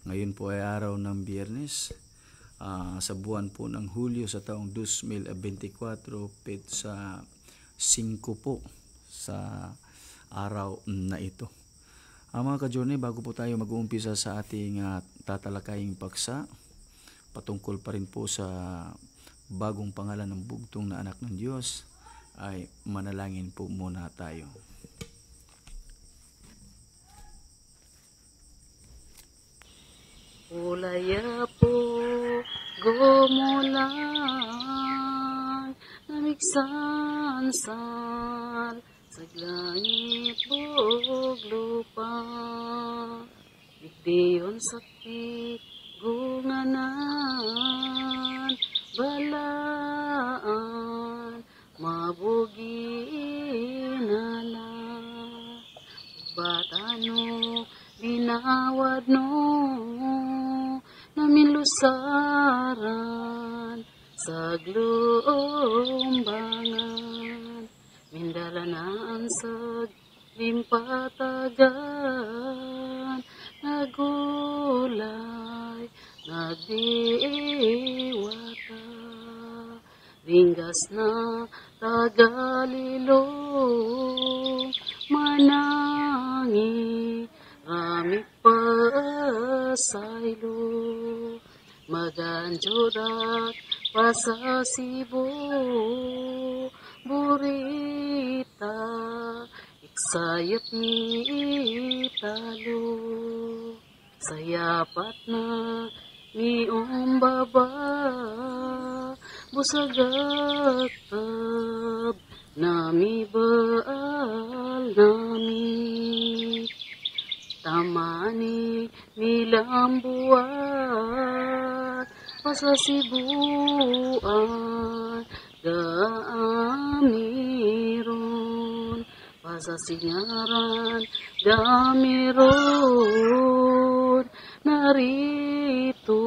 Ngayon po ay araw ng Biyernes, sa buwan po ng Hulyo sa taong 2024, sa 5 po sa araw na ito. Mga ka-journey, bago po tayo mag-uumpisa sa ating tatalakaying paksa, patungkol pa rin po sa bagong pangalan ng bugtong na anak ng Diyos, ay manalangin po muna tayo. Ulaya po gumulan, namigsansal, saglangit bug lupa, digdiyon sakit, gunganan, balaan, mabuginala, batano, binawad no, namin lusaran, sa glumbangan, mindalanaan sag limpatagan, nagulay, nagdiwata, ringgas na tagalilong, manangi, ramit pasaylo, maganjurat pasasibo, burita, iksayat ni talo, sayapat na ni umbaba, busagatab, nami baal nami, tamani nilambuan, pasasibuan, damiron, pasasingaran, damiron, narito,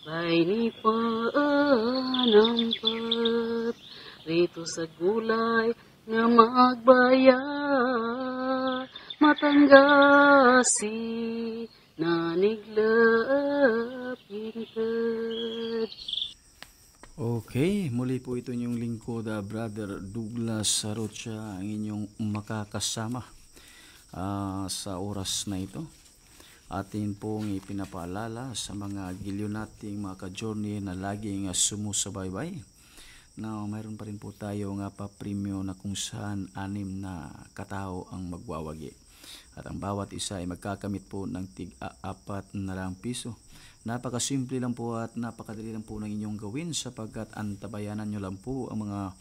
kay ni panampat, rito sa gulay, nga magbayad, matanggasi, naniglapintad. Okay, muli po ito yung lingkod, Brother Douglas Sarocha, ang inyong makakasama sa oras na ito. Atin pong ipinapaalala sa mga giliw nating mga ka-journey na laging sumusubaybay na mayroon pa rin po tayo pa-premyo na kung saan 6 na katao ang magwawagi. At ang bawat isa ay magkakamit po ng tig-4 na lang piso. Napakasimple lang po at napakadali lang po ng inyong gawin sapagkat antabayanan nyo lang po ang mga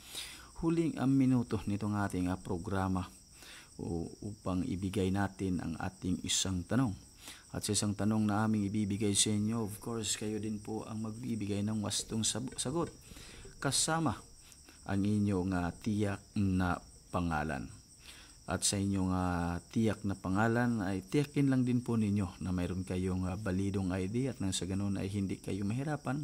huling minuto nitong ating programa upang ibigay natin ang ating isang tanong. At sa isang tanong na aming ibibigay sa inyo, of course, kayo din po ang magbibigay ng wastong sagot kasama ang inyong tiyak na pangalan. At sa inyong tiyak na pangalan ay tiyakin lang din po ninyo na mayroon kayong balidong ID at nang sa ganun ay hindi kayo mahirapan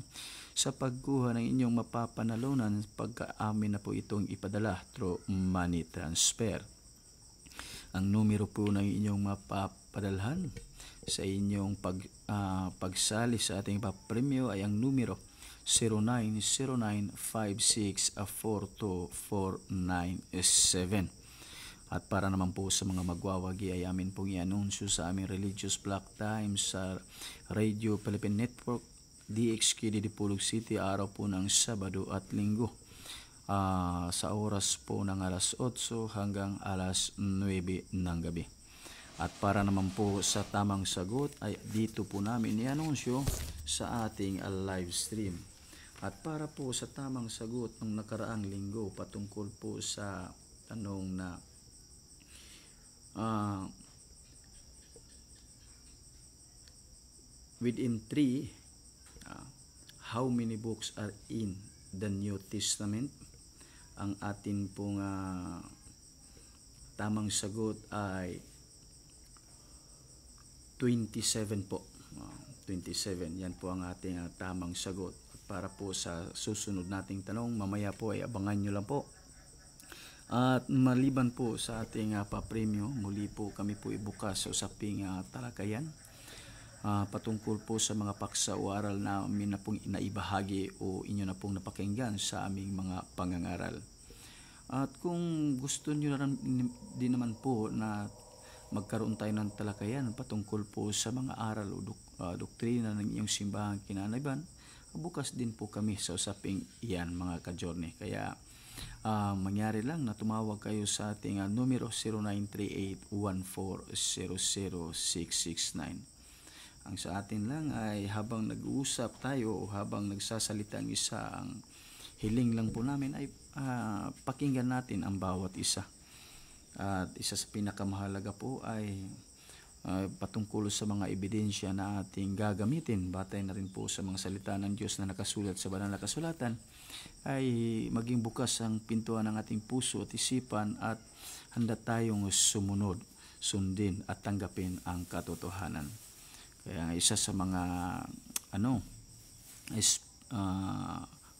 sa pagkuha ng inyong mapapanalunan pagka amin na po itong ipadala through money transfer. Ang numero po ng inyong mapapadalhan sa inyong pagsali sa ating papremyo ay ang numero 0909564247. At para naman po sa mga magwawagi ay amin pong i-anunsyo sa aming Religious Block Times sa Radio Philippine Network, DXQD Dipolog City, araw po ng Sabado at Linggo. Sa oras po ng alas 8 hanggang alas 9 ng gabi. At para naman po sa tamang sagot ay dito po namin i-anunsyo sa ating live stream. At para po sa tamang sagot ng nakaraang linggo patungkol po sa tanong na within 3, how many books are in the New Testament? Ang atin pong tamang sagot ay 27 po. 27, yan po ang ating tamang sagot. At para po sa susunod nating tanong, mamaya po ay abangan nyo lang po. At maliban po sa ating papremyo, muli po kami po ibukas sa usaping talakayan. patungkol po sa mga paksa o aral na amin na pong inaibahagi o inyo na pong napakinggan sa aming mga pangangaral. At kung gusto nyo na din naman po na magkaroon tayo ng talakayan patungkol po sa mga aral o doktrina ng iyong simbahang kinanaban, bukas din po kami sa usaping iyan mga ka-journey. Kaya mangyari lang na tumawag kayo sa ating numero 0938-1400-669. Ang sa atin lang ay habang nag-uusap tayo o habang nagsasalita ang isa, ang hiling lang po namin ay pakinggan natin ang bawat isa. At isa sa pinakamahalaga po ay patungkol sa mga ebidensya na ating gagamitin batay na rin po sa mga salita ng Diyos na nakasulat sa banal na kasulatan, ay maging bukas ang pintuan ng ating puso at isipan at handa tayong sumunod, sundin at tanggapin ang katotohanan. Kaya isa sa mga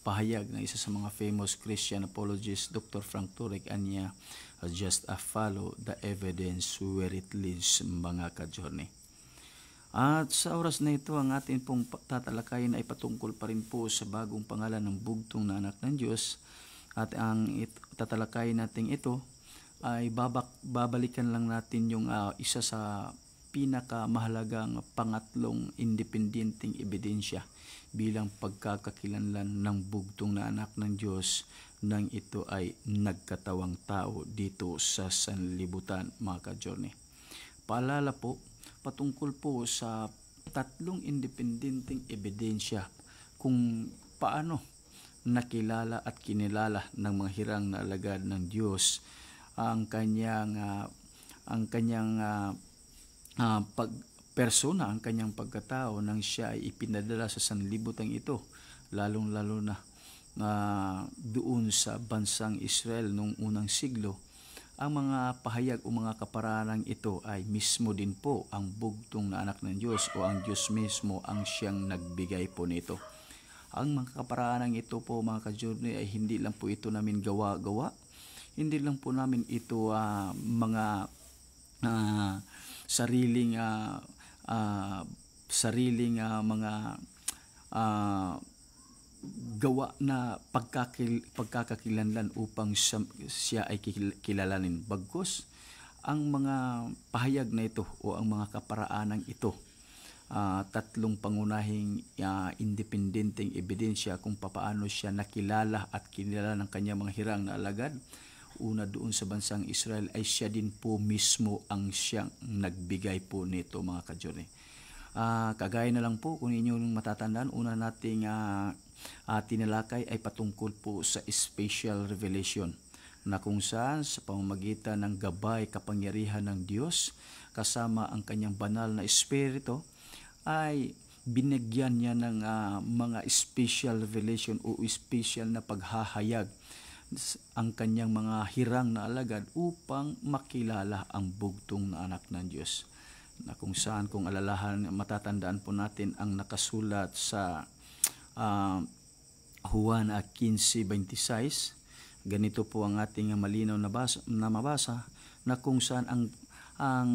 pahayag na isa sa mga famous Christian apologist, Dr. Frank Turek, anya, just follow the evidence where it leads, mga ka-journey. At sa oras na ito, ang atin pong tatalakayin ay patungkol pa rin po sa bagong pangalan ng bugtong na anak ng Diyos. At ang tatalakayin natin ito ay babalikan lang natin yung isa sa pinakamahalagang pangatlong independenteng ebidensya bilang pagkakakilanlan ng bugtong na anak ng Diyos nang ito ay nagkatawang tao dito sa sanlibutan, mga ka-journey. Paalala po, patungkol po sa tatlong independenteng ebidensya kung paano nakilala at kinilala ng mga hirang na alagad ng Diyos ang kanyang persona, ang kanyang pagkatao nang siya ay ipinadala sa sanlibutan ito, lalong-lalo na doon sa bansang Israel noong unang siglo. Ang mga pahayag o mga kaparanang ito ay mismo din po ang bugtong na anak ng Diyos o ang Diyos mismo ang siyang nagbigay po nito. Ang mga kaparanang ito po, mga ka-journey, ay hindi lang po ito namin gawa-gawa, hindi lang po namin ito mga sariling mga gawa na pagkakakilanlan upang siya ay kilalanin. Bagkus ang mga pahayag na ito o ang mga kaparaanang ito, tatlong pangunahing independenteng ebidensya kung papaano siya nakilala at kinilala ng kanyang mga hirang na alagad. Una, doon sa bansang Israel, ay siya din po mismo ang siyang nagbigay po nito, mga ka-journey. Kagaya na lang po kung inyong matatandaan, una nating tinalakay ay patungkol po sa special revelation, na kung saan sa pamamagitan ng gabay kapangyarihan ng Diyos kasama ang kanyang banal na espiritu ay binigyan niya ng mga special revelation o special na paghahayag ang kanyang mga hirang na alagad upang makilala ang bugtong na anak ng Diyos, na kung saan, kung alalahan, matatandaan po natin ang nakasulat sa Juan 15:26. Ganito po ang ating malinaw na mabasa, na kung saan ang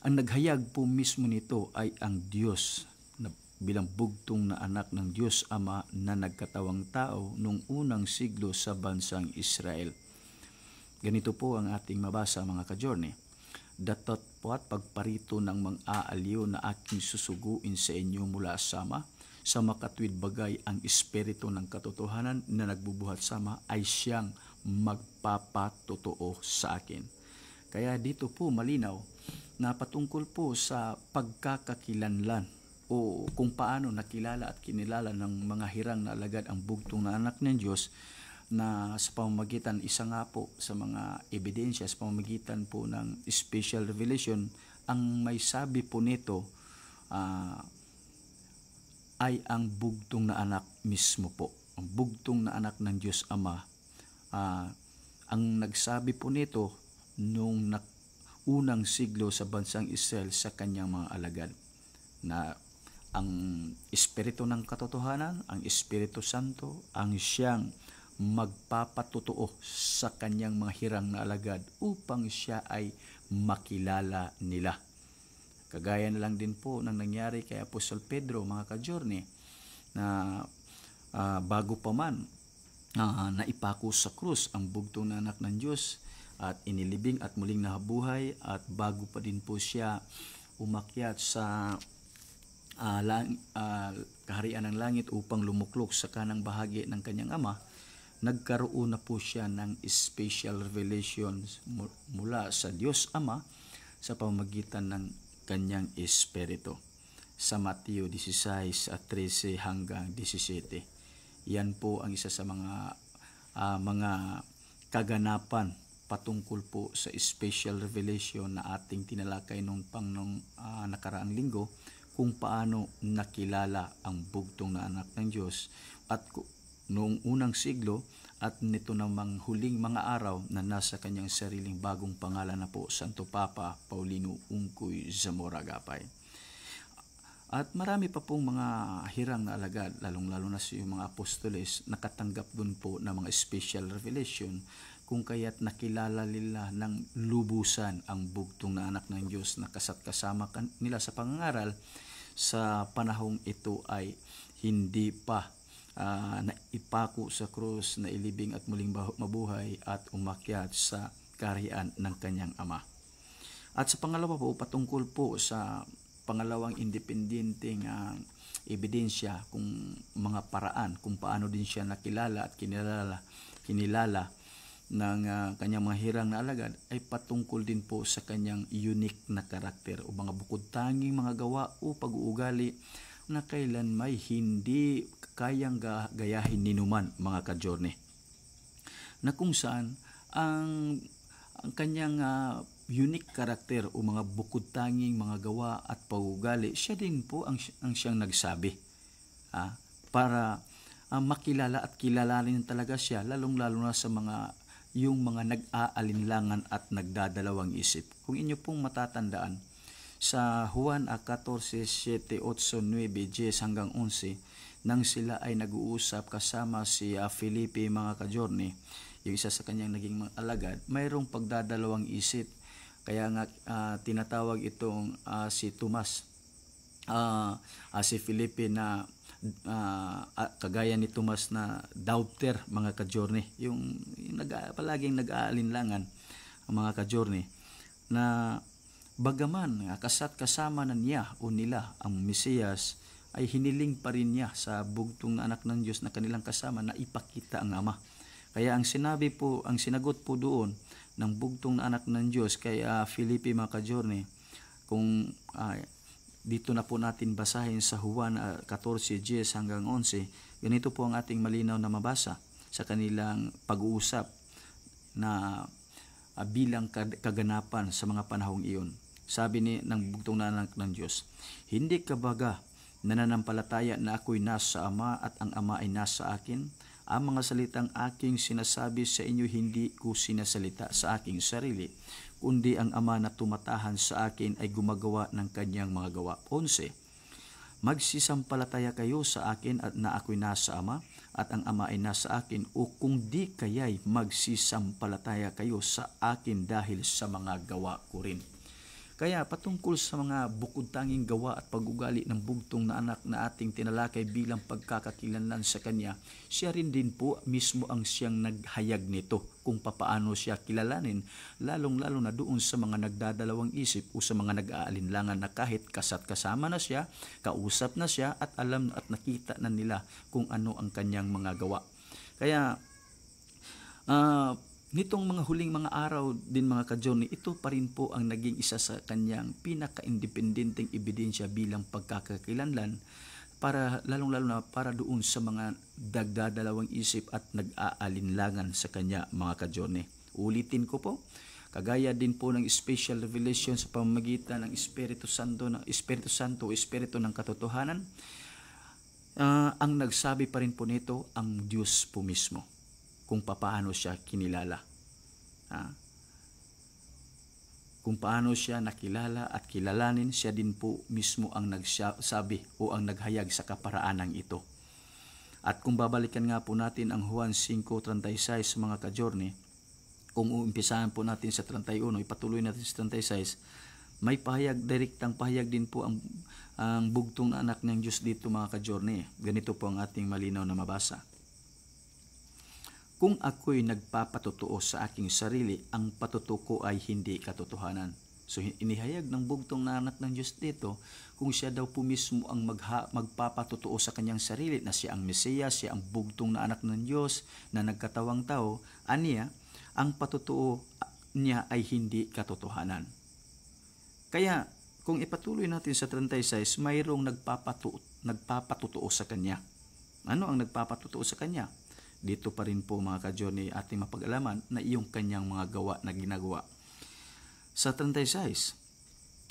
naghayag po mismo nito ay ang Diyos na bilang bugtong na anak ng Diyos Ama na nagkatawang tao noong unang siglo sa bansang Israel. Ganito po ang ating mabasa, mga ka-journey. Datot po at pagparito ng mang-aaliw na aking susuguin sa inyo mula sama, sa makatwid bagay ang espiritu ng katotohanan na nagbubuhat sama ay siyang magpapatotoo sa akin. Kaya dito po malinaw na patungkol po sa pagkakakilanlan o kung paano nakilala at kinilala ng mga hirang na alagad ang bugtong na anak ng Diyos, na sa pamamagitan, isa nga po sa mga ebidensya, sa pamamagitan po ng special revelation, ang may sabi po nito ay ang bugtong na anak mismo po. Ang bugtong na anak ng Diyos Ama, ang nagsabi po nito noong unang siglo sa bansang Israel sa kanyang mga alagad, na ang Espiritu ng katotohanan, ang Espiritu Santo, ang siyang magpapatotoo sa kanyang mga hirang na alagad upang siya ay makilala nila. Kagaya na lang din po ng nangyari kay Apostol Pedro, mga ka-journey, na bago pa man naipako sa krus ang bugtong na anak ng Diyos at inilibing at muling nahabuhay, at bago pa din po siya umakyat sa kaharian ng langit upang lumuklok sa kanang bahagi ng kanyang ama, nagkaroon na po siya ng special revelation mula sa Diyos Ama sa pamamagitan ng kanyang Espiritu. Sa Mateo 16:13 hanggang 17. Yan po ang isa sa mga kaganapan patungkol po sa special revelation na ating tinalakay nung nakaraang linggo, kung paano nakilala ang bugtong na anak ng Diyos at noong unang siglo at nito namang huling mga araw na nasa kanyang sariling bagong pangalan na po, Santo Papa Paulino Ungkoy Zamora Agapay. At marami pa pong mga hirang na alagad, lalong-lalo na sa mga apostoles, nakatanggap dun po ng mga special revelation, kung kaya't nakilala nila ng lubusan ang bugtong na anak ng Diyos na kasama nila sa pangangaral. Sa panahong ito ay hindi pa naipako sa krus, na ilibing at muling mabuhay at umakyat sa kaharian ng kanyang ama. At sa pangalawa po, patungkol po sa pangalawang independenteng ebidensya, kung mga paraan kung paano din siya nakilala at kinilala ng kanyang mga hirang na alagad, ay patungkol din po sa kanyang unique na karakter o mga bukod-tanging mga gawa o pag-uugali na kailan may hindi kayang gayahin ni numan, mga ka-journey, na kung saan ang kanyang unique karakter o mga bukod-tanging mga gawa at pag-uugali, siya din po ang siyang nagsabi para makilala at kilalanin talaga siya, lalong-lalo na sa yung mga nag-aalinlangan at nagdadalawang isip. Kung inyo pong matatandaan, sa Juan 14:7, 8, 9, 10 hanggang 11, nang sila ay nag-uusap kasama si Felipe, mga ka-journey, yung isa sa kanyang naging alagad, mayroong pagdadalawang isip. Kaya nga tinatawag itong si Tomas, si Felipe na kagaya ni Tomas na doubter, mga ka-journey, yung palaging nag-aalinlangan, mga ka-journey, na bagaman kasama na niya o nila ang Mesiyas, ay hiniling pa rin niya sa bugtong na anak ng Diyos na kanilang kasama na ipakita ang Ama. Kaya ang sinagot po doon ng bugtong na anak ng Diyos kay Felipe, mga ka-journey, kung dito na po natin basahin sa Juan 14:10 hanggang 11, ganito po ang ating malinaw na mabasa sa kanilang pag-uusap na bilang kaganapan sa mga panahong iyon. Sabi ng bugtong na anak ng Diyos, "Hindi ka baga nananampalataya na ako'y nasa Ama at ang Ama ay nasa akin? Ang mga salitang aking sinasabi sa inyo, hindi ko sinasalita sa aking sarili, kundi ang Ama na tumatahan sa akin ay gumagawa ng kanyang mga gawa." 11. "Magsisampalataya kayo sa akin at na ako'y nasa Ama at ang Ama ay nasa akin, o kung di kaya'y magsisampalataya kayo sa akin dahil sa mga gawa ko rin." Kaya patungkol sa mga bukod-tanging gawa at pag-ugali ng bugtong na anak na ating tinalakay bilang pagkakakilanlan sa kanya, siya rin din po mismo ang siyang naghayag nito kung papaano siya kilalanin, lalong-lalo na doon sa mga nagdadalawang isip o sa mga nag-aalinlangan na kahit kasama na siya, kausap na siya, at alam at nakita na nila kung ano ang kanyang mga gawa. Kaya nitong mga huling mga araw din, mga ka-journey, ito pa rin po ang naging isa sa kanyang pinaka-independenteng ebidensya bilang pagkakakilanlan, para lalong-lalo na para doon sa mga dagdadalawang isip at nag-aalinlangan sa kanya, mga ka-journey. Ulitin ko po, kagaya din po ng special revelation sa pamamagitan ng Espiritu Santo o Espiritu ng katotohanan, ang nagsabi pa rin po nito ang Diyos po mismo, kung paano siya kinilala. Kung paano siya nakilala at kilalanin, siya din po mismo ang nagsabi o ang naghayag sa kaparaanang ito. At kung babalikan nga po natin ang Juan 5:36, mga ka-journey, kung uumpisahan po natin sa 31, ipatuloy natin sa 36, May pahayag, direktang pahayag din po ang bugtong na anak ng Diyos dito mga ka-journey. Ganito po ang ating malinaw na mabasa. Kung ako'y nagpapatotoo sa aking sarili, ang patutuo ko ay hindi katotohanan. So inihayag ng bugtong na anak ng Diyos dito, kung siya daw po mismo ang magpapatotoo sa kanyang sarili na siya ang Mesiyas, siya ang bugtong na anak ng Diyos na nagkatawang tao, aniya, ang patutuo niya ay hindi katotohanan. Kaya kung ipatuloy natin sa 36, mayroong nagpapatotoo sa kanya. Ano ang nagpapatotoo sa kanya? Dito pa rin po mga ka-journey ating mapag-alaman na iyong kanyang mga gawa na ginagawa. Sa 36,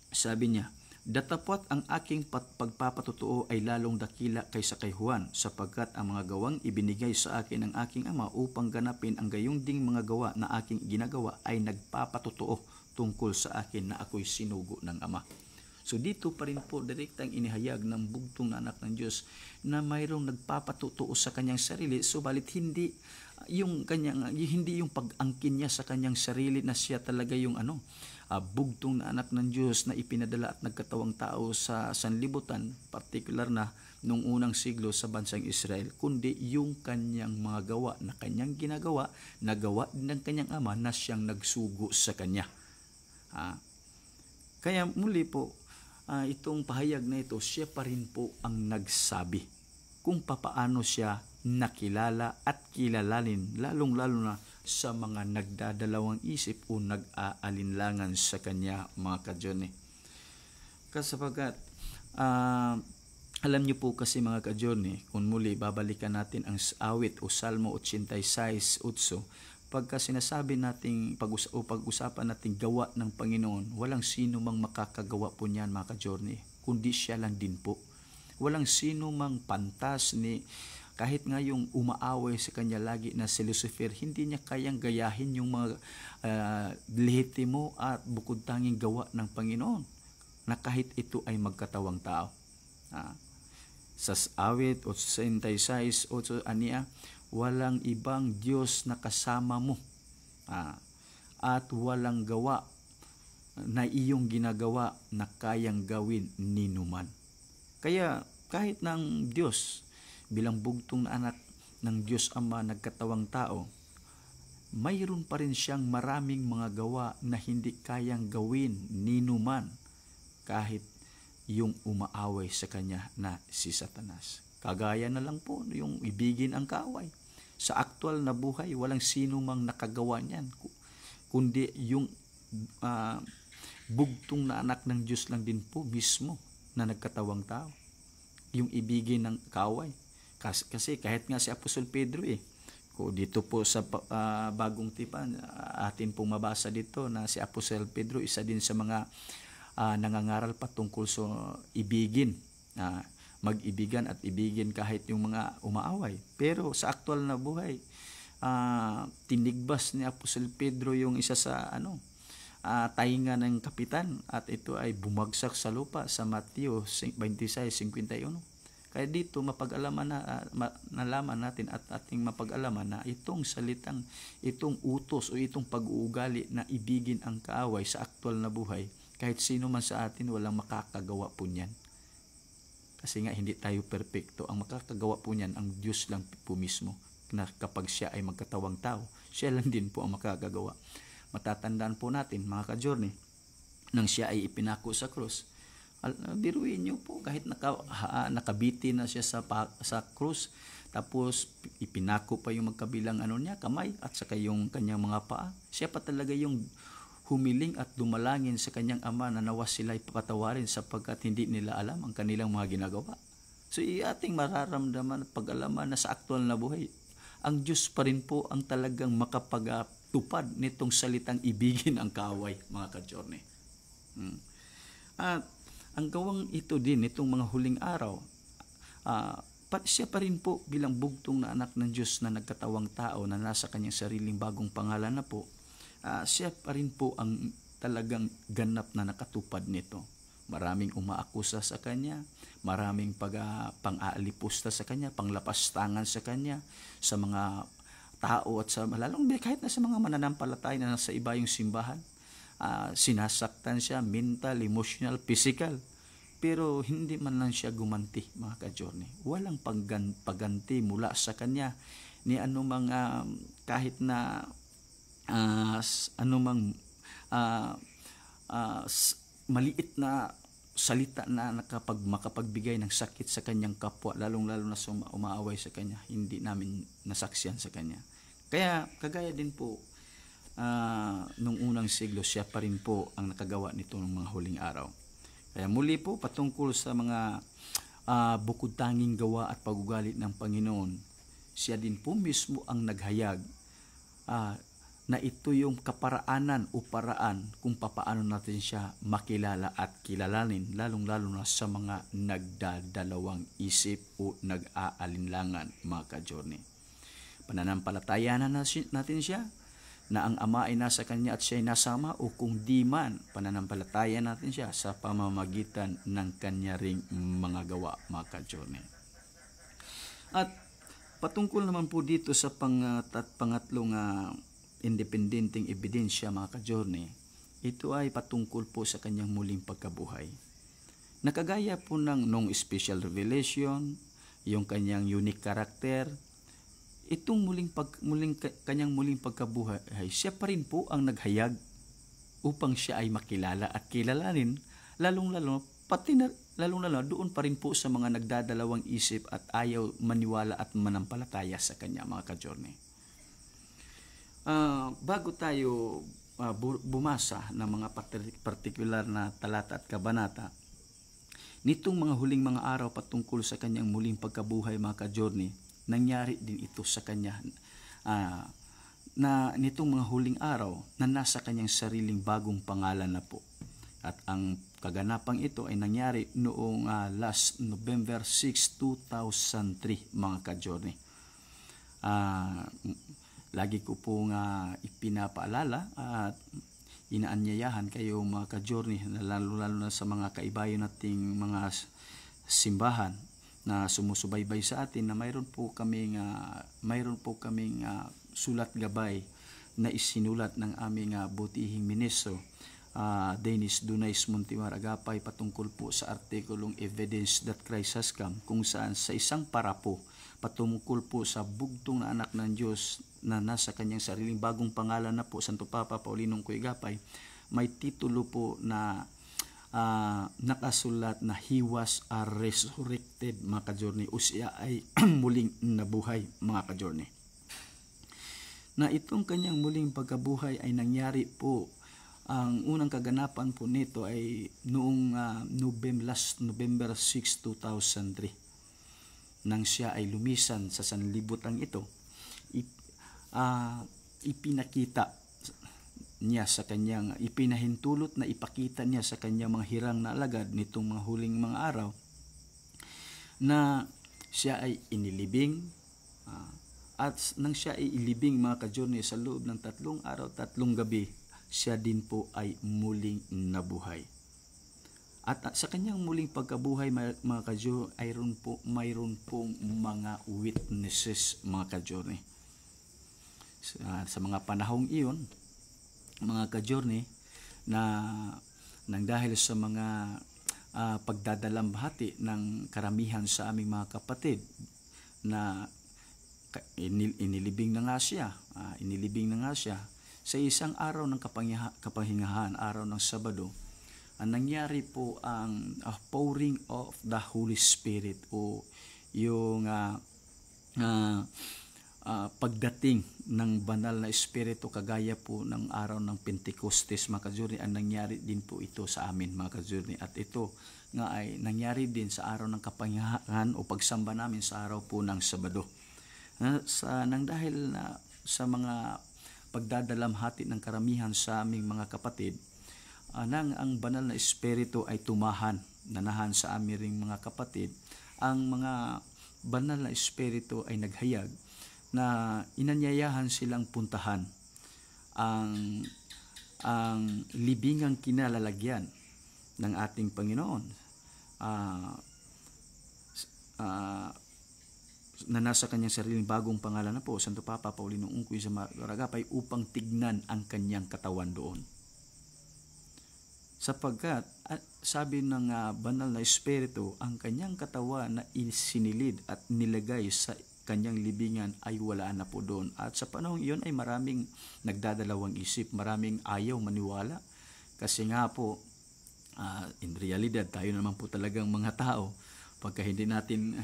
sabi niya, datapwat ang aking pagpapatotoo ay lalong dakila kaysa kay Juan, sapagkat ang mga gawang ibinigay sa akin ng aking ama upang ganapin ang gayong ding mga gawa na aking ginagawa ay nagpapatotoo tungkol sa akin na ako'y sinugo ng ama. So dito pa rin po direktang inihayag ng bugtong na anak ng Diyos na mayroong nagpapatotoo sa kanyang sarili, subalit hindi yung pag-angkin niya sa kanyang sarili na siya talaga yung bugtong na anak ng Diyos na ipinadala at nagkatawang tao sa sanlibutan, partikular na nung unang siglo sa bansang Israel, kundi yung kanyang mga gawa na kanyang ginagawa, nagawa din ng kanyang ama na siyang nagsugo sa kanya. Kaya muli po, itong pahayag na ito, siya pa rin po ang nagsabi kung papaano siya nakilala at kilalanin, lalong-lalo na sa mga nagdadalawang isip o nag-aalinlangan sa kanya mga ka-journey. Kasapagat, alam niyo po kasi mga ka-journey, kung muli babalikan natin ang awit o Salmo 86:8, pagka sinasabi nating pag-usapan nating gawa ng Panginoon, walang sino mang makakagawa po niyan mga ka-journey, kundi siya lang din po. Walang sino mang pantas kahit nga yung umaaway sa kanya lagi na si Lucifer, hindi niya kayang gayahin yung mga lehitimo at bukod tanging gawa ng Panginoon na kahit ito ay magkatawang tao. Sa awit 86:8, aniya, walang ibang Diyos na kasama mo at walang gawa na iyong ginagawa na kayang gawin ninuman. Kaya kahit ng Diyos, bilang bugtong na anak ng Diyos Ama nagkatawang tao, mayroon pa rin siyang maraming mga gawa na hindi kayang gawin ninuman kahit yung umaaway sa kanya na si Satanas. Kagaya na lang po yung ibigin ang kaaway. Sa aktual na buhay, walang sino mang nakagawa niyan, kundi yung bugtong na anak ng Diyos lang din po mismo na nagkatawang tao. Yung ibigin ng kaaway. Kasi kahit nga si Apostol Pedro dito po sa bagong tipan, atin pong mabasa dito na si Apostol Pedro, isa din sa mga nangangaral patungkol sa ibigin, mag-ibigan at ibigin kahit yung mga umaaway. Pero sa aktual na buhay, tinigbas ni Apostol Pedro yung isa sa tainga ng kapitan at ito ay bumagsak sa lupa sa Mateo 26:51. Kaya dito nalaman natin at ating mapag-alaman na itong salitang, itong utos o itong pag-uugali na ibigin ang kaaway sa aktual na buhay, kahit sino man sa atin walang makakagawa po niyan. Kasi nga hindi tayo perpekto. Ang makakagawa po niyan ang Diyos lang po mismo, na kapag siya ay magkatawang tao, siya lang din po ang makakagawa. Matatandaan po natin mga ka-journey, nang siya ay ipinako sa krus, biruin niyo po, kahit nakabiti na siya sa krus, tapos ipinako pa yung magkabilang kamay at saka yung kanyang mga paa, siya pa talaga yung humiling at dumalangin sa kanyang ama na nawa sila'y papatawarin sapagkat hindi nila alam ang kanilang mga ginagawa. So ating mararamdaman at pag-alaman na sa aktual na buhay, ang Diyos pa rin po ang talagang makapagtupad nitong salitang ibigin ang kaaway mga ka-journey. At ang gawang ito din itong mga huling araw, siya pa rin po bilang bugtong na anak ng Diyos na nagkatawang tao na nasa kanyang sariling bagong pangalan na po, siya pa rin po ang talagang ganap na nakatupad nito. Maraming umaakusa sa kanya, maraming pang-aalipusta sa kanya, panglapastangan sa kanya, sa mga tao at sa lalong kahit na sa mga mananampalataya na nasa iba yung simbahan. sinasaktan siya, mental, emotional, physical. Pero hindi man lang siya gumanti, mga ka-journey. Walang pagganti mula sa kanya ni anumang kahit na anumang maliit na salita na makapagbigay ng sakit sa kanyang kapwa, lalong-lalo na sa umaaway sa kanya, hindi namin nasaksiyan sa kanya. Kaya kagaya din po nung unang siglo, siya pa rin po ang nakagawa nito ng mga huling araw. Kaya muli po, patungkol sa mga bukod tanging gawa at pagugalit ng Panginoon, siya din po mismo ang naghayag na ito yung kaparaanan o paraan kung papaano natin siya makilala at kilalanin, lalong-lalo na sa mga nagdadalawang isip o nag-aalinlangan, mga ka-journey. Pananampalatayanan natin siya na ang Ama ay nasa kanya at siya ay nasama, o kung di man, pananampalatayan natin siya sa pamamagitan ng kanya ring mga gawa, mga ka-journey. At patungkol naman po dito sa pangatlong independenteng ebidensya, mga ka-journey, ito ay patungkol po sa kanyang muling pagkabuhay. Nakagaya po ng nung special revelation, yung kanyang unique character, itong kanyang muling pagkabuhay, siya pa rin po ang naghayag upang siya ay makilala at kilalanin, lalong-lalo doon pa rin po sa mga nagdadalawang isip at ayaw maniwala at manampalataya sa kanya, mga ka-journey. Bago tayo bumasa ng mga partikular na talata at kabanata, nitong mga huling mga araw patungkol sa kanyang muling pagkabuhay, mga ka-journey, nangyari din ito sa kanya na nitong mga huling araw na nasa kanyang sariling bagong pangalan na po. At ang kaganapang ito ay nangyari noong last November 6, 2003, mga ka-journey. Lagi ko pong ipinapaalala at inaanyayahan kayo, mga ka-journey, lalo-lalo na sa mga kaibayo nating mga simbahan na sumusubaybay sa atin, na mayroon po kaming sulat gabay na isinulat ng aming butihing ministro, Dennis Dunais Montimar Agapay, patungkol po sa artikulong Evidence That Christ Has Come, kung saan sa isang parapo patungkol po sa bugtong na anak ng Diyos na nasa kanyang sariling bagong pangalan na po, Santo Papa Paulinong Coegapay, may titulo po na nakasulat na He was resurrected, mga ka-journey, o siya ay muling nabuhay, mga ka-journey. Na itong kanyang muling pagkabuhay ay nangyari po, ang unang kaganapan po nito ay noong November 6, 2003, nang siya ay lumisan sa sanlibutan ito. Ipinakita niya sa kanyang, ipinahintulot na ipakita niya sa kanyang mga hirang na alagad nitong mga huling mga araw na siya ay inilibing, at nang siya ay ilibing, mga ka-journey, sa loob ng 3 araw, 3 gabi, siya din po ay muling nabuhay. At sa kanyang muling pagkabuhay, mga ka-journey, mayroon pong mga witnesses, mga ka-journey. Sa mga panahong iyon, mga ka-journey, na nang dahil sa mga pagdadalamhati ng karamihan sa aming mga kapatid na inilibing na nga siya sa isang araw ng kapahingahan, araw ng Sabado, ang nangyari po ang pouring of the Holy Spirit, o yung pagdating ng banal na Espiritu, kagaya po ng araw ng Pentecostes, mga ka-journey. Ang nangyari din po ito sa amin, mga ka-journey, at ito nga ay nangyari din sa araw ng kapahingahan o pagsamba namin sa araw po ng Sabado. Nang dahil na sa mga pagdadalamhati ng karamihan sa aming mga kapatid, nang ang banal na Espiritu ay nanahan sa aming ring mga kapatid, ang mga banal na Espiritu ay naghayag na inanyayahan silang puntahan ang libingang kinalalagyan ng ating Panginoon, na nasa kanyang sariling bagong pangalan na po, Santo Papa Paulinong Coegapay, upang tignan ang kanyang katawan doon. sapagkat sabi ng banal na espiritu, ang kanyang katawan na isinilid at nilagay sa kanyang libingan ay wala na po doon. At sa panahon iyon ay maraming nagdadalawang isip, maraming ayaw maniwala, kasi nga po in realidad tayo naman po talagang mga tao, pagka hindi natin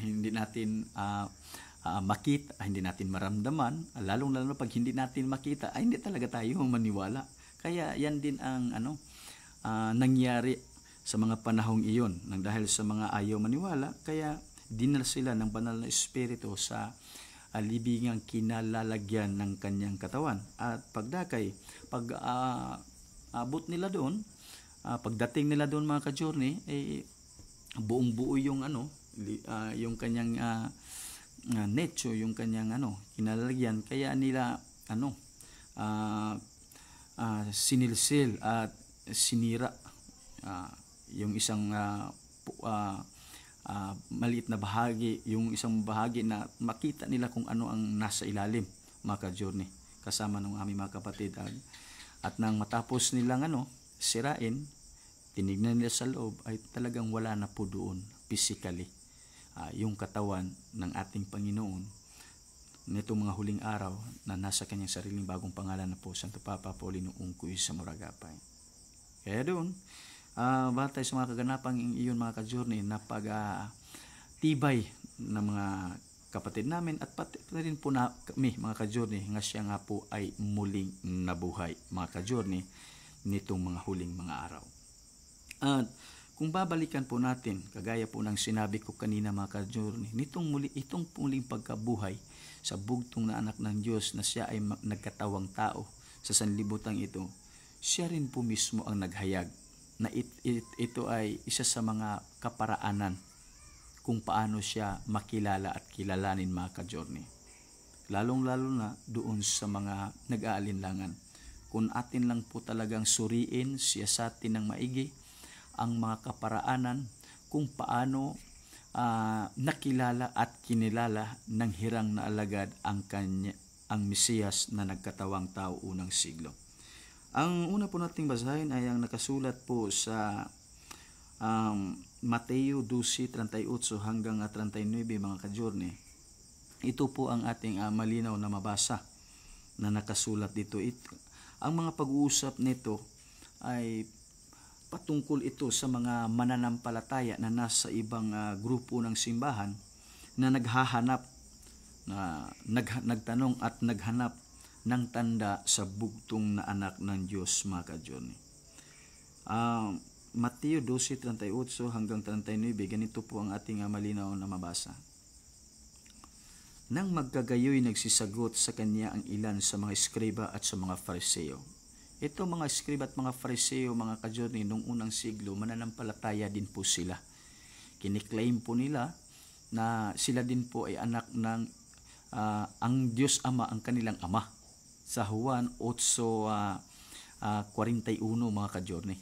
makita, hindi natin maramdaman, lalong-lalo pag hindi natin makita, ay hindi talaga tayo maniwala. Kaya yan din ang nangyari sa mga panahong iyon, nang dahil sa mga ayaw maniwala, kaya dinala sila ng banal na espiritu sa libingang kinalalagyan ng kanyang katawan. At pagdakay, abot nila doon, pagdating nila doon mga ka-journey, buong buo yung yung kanyang necho, yung kanyang kinalalagyan, kaya nila sinilsil at sinira yung isang maliit na bahagi, yung isang bahagi na makita nila kung ano ang nasa ilalim, mga ka-journey, kasama ng aming mga kapatid. At nang matapos nilang sirain, tinignan nila sa loob, ay talagang wala na po doon physically yung katawan ng ating Panginoon nitong mga huling araw na nasa kanyang sariling bagong pangalan na po Santo Papa Paulino Ungkoy sa Moragapay. Kaya doon, batay sa mga kaganapang iyon mga ka-journey, na pag-tibay ng mga kapatid namin at pati rin po na kami mga ka-journey, nga siya nga po ay muling nabuhay mga ka-journey nitong mga huling mga araw. At kung babalikan po natin, kagaya po ng sinabi ko kanina mga ka-journey, itong muling pagkabuhay sa bugtong na anak ng Diyos, na siya ay nagkatawang tao sa sanlibutan ito, siya rin po mismo ang naghayag na ito ay isa sa mga kaparaanan kung paano siya makilala at kilalanin mga ka-journey. Lalong-lalo na doon sa mga nag-aalinlangan. Kung atin lang po talagang suriin, siyasatin ng maigi ang mga kaparaanan kung paano nakilala at kinilala ng hirang na alagad ang Mesiyas na nagkatawang tao unang siglo. Ang una po nating basahin ay ang nakasulat po sa Mateo 12:38 hanggang 39 mga ka-journey. Ito po ang ating malinaw na mabasa na nakasulat dito. Ang mga pag-uusap nito ay patungkol ito sa mga mananampalataya na nasa ibang grupo ng simbahan na naghahanap, nagtanong at naghanap ng tanda sa bugtong na anak ng Diyos mga ka-journey. Mateo 12:38 hanggang 39, ganito po ang ating malinaw na mabasa. Nang magkagayoy nagsisagot sa kanya ang ilan sa mga eskriba at sa mga fariseo. Ito mga eskriba at mga fariseo mga ka-journey, nung unang siglo, mananampalataya din po sila. Kiniklaim po nila na sila din po ay anak ng ang Diyos Ama ang kanilang ama. Sa Juan 8:41 mga ka-journey.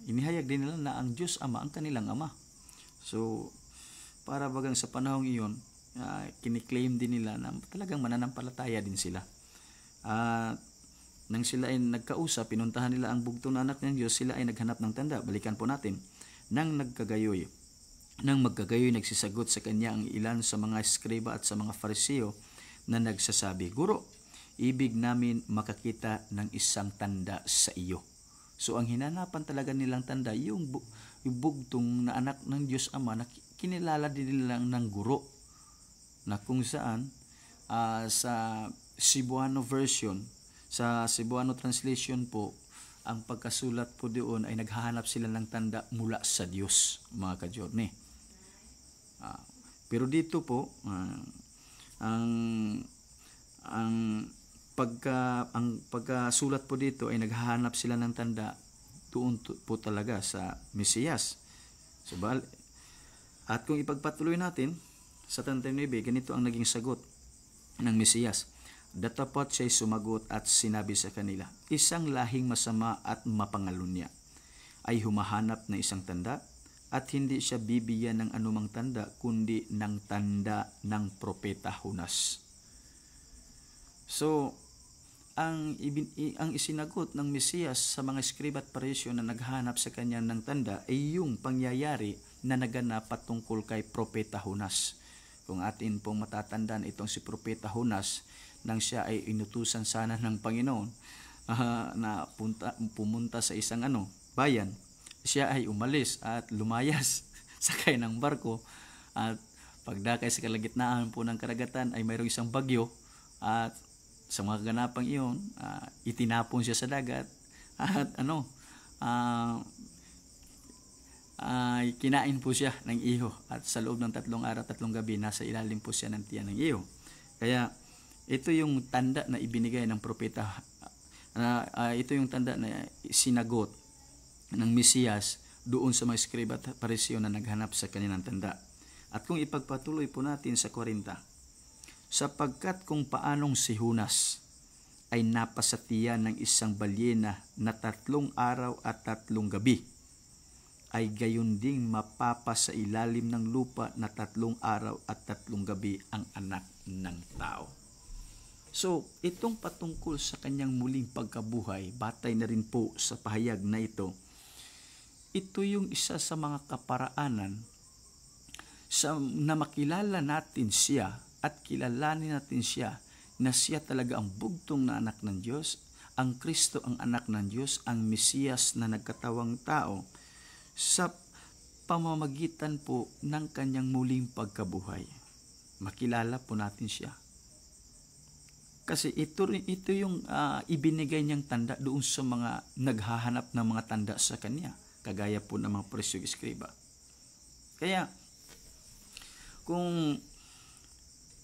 Inihayag din nila na ang Diyos Ama ang kanilang ama. So, para bagang sa panahong iyon, kiniklaim din nila na talagang mananampalataya din sila. Nang sila ay nagkausap, pinuntahan nila ang bugtong na anak ng Diyos, sila ay naghanap ng tanda. Balikan po natin. Nang magkagayoy nagsisagot sa kanya ang ilan sa mga eskriba at sa mga fariseo na nagsasabi, Guro, ibig namin makakita ng isang tanda sa iyo. So ang hinanapan talaga nilang tanda, yung bugtong na anak ng Diyos Ama na kinilala din nilang ng guro, na kung saan sa Cebuano version, sa Cebuano translation po, ang pagkasulat po doon ay naghahanap sila ng tanda mula sa Diyos mga ka-journey. Pero dito po ang pagkasulat po dito ay naghahanap sila ng tanda doon po talaga sa Mesiyas. So, at kung ipagpatuloy natin sa 39, ganito ang naging sagot ng Mesiyas. Datapat siya'y sumagot at sinabi sa kanila, isang lahing masama at mapangalunya ay humahanap ng isang tanda, at hindi siya bibigyan ng anumang tanda kundi ng tanda ng propeta Jonas. So, ang isinagot ng Mesiyas sa mga skriba at pariseo na naghanap sa kanya ng tanda ay yung pangyayari na naganap patungkol kay Propeta Jonas. Kung atin pong matatandaan, itong si Propeta Jonas, nang siya ay inutusan sana ng Panginoon na pumunta sa isang bayan, siya ay umalis at lumayas sakay ng barko, at pagdakay sa kalagitnaan po ng karagatan ay mayroong isang bagyo, at sa mga ganapang iyon, itinapon siya sa dagat at kinain po siya ng iho, at sa loob ng 3 araw 3 gabi nasa ilalim po siya ng tiyan ng iho. Kaya ito yung tanda na ibinigay ng propeta, ito yung tanda na sinagot ng Mesiyas doon sa mga skriba at pariseo na naghanap sa kanilang tanda. At kung ipagpatuloy po natin sa 40, sapagkat kung paanong si Jonas ay napasatiyan ng isang balyena na 3 araw at 3 gabi, ay gayon ding mapapa sa ilalim ng lupa na 3 araw at 3 gabi ang anak ng tao. So, itong patungkol sa kanyang muling pagkabuhay, batay na rin po sa pahayag na ito, ito yung isa sa mga kaparaanan na makilala natin siya at kilalanin natin siya na siya talaga ang bugtong na anak ng Diyos, ang Kristo ang anak ng Diyos, ang Mesiyas na nagkatawang tao, sa pamamagitan po ng kanyang muling pagkabuhay. Makilala po natin siya. Kasi ito yung ibinigay niyang tanda doon sa mga naghahanap ng mga tanda sa kanya, kagaya po ng mga pariseo eskriba. Kaya kung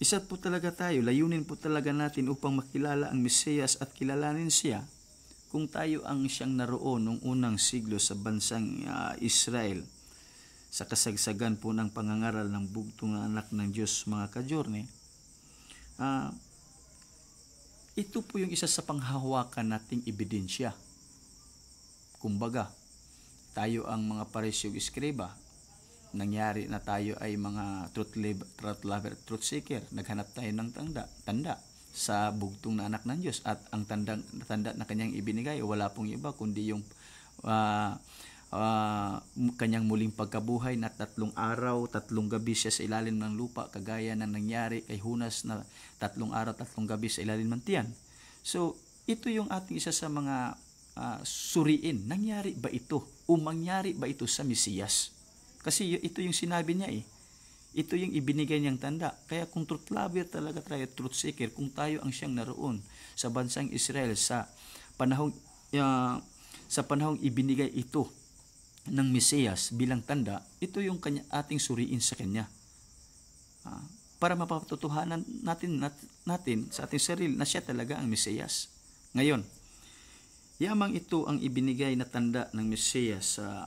isa po talaga tayo, layunin po talaga natin upang makilala ang Mesiyas at kilalanin siya, kung tayo ang siyang naroon noong unang siglo sa bansang Israel, sa kasagsagan po ng pangangaral ng bugtong na anak ng Diyos, mga kajorne, ito po yung isa sa panghahawakan nating ebidensya. Kumbaga, tayo ang mga pariseo eskriba, nangyari na tayo ay mga truth lover, truth seeker, naghanap tayo ng tanda sa bugtong na anak ng Diyos, at ang tanda na kanyang ibinigay wala pong iba kundi yung kanyang muling pagkabuhay na 3 araw, 3 gabi siya sa ilalim ng lupa, kagaya ng nangyari kay Jonas na 3 araw, 3 gabi sa ilalim ng tiyan. So, ito yung ating isa sa mga suriin. Nangyari ba ito? O mangyari ba ito sa Mesiyas? Kasi ito yung sinabi niya Ito yung ibinigay niyang tanda. Kaya kung truth lover talaga tayo, truth seeker, kung tayo ang siyang naroon sa bansang Israel sa panahong ibinigay ito ng Mesiyas bilang tanda, ito yung ating suriin sa kanya. Para mapatutuhanan natin sa ating sarili na siya talaga ang Mesiyas. Ngayon, yamang ito ang ibinigay na tanda ng Mesiyas sa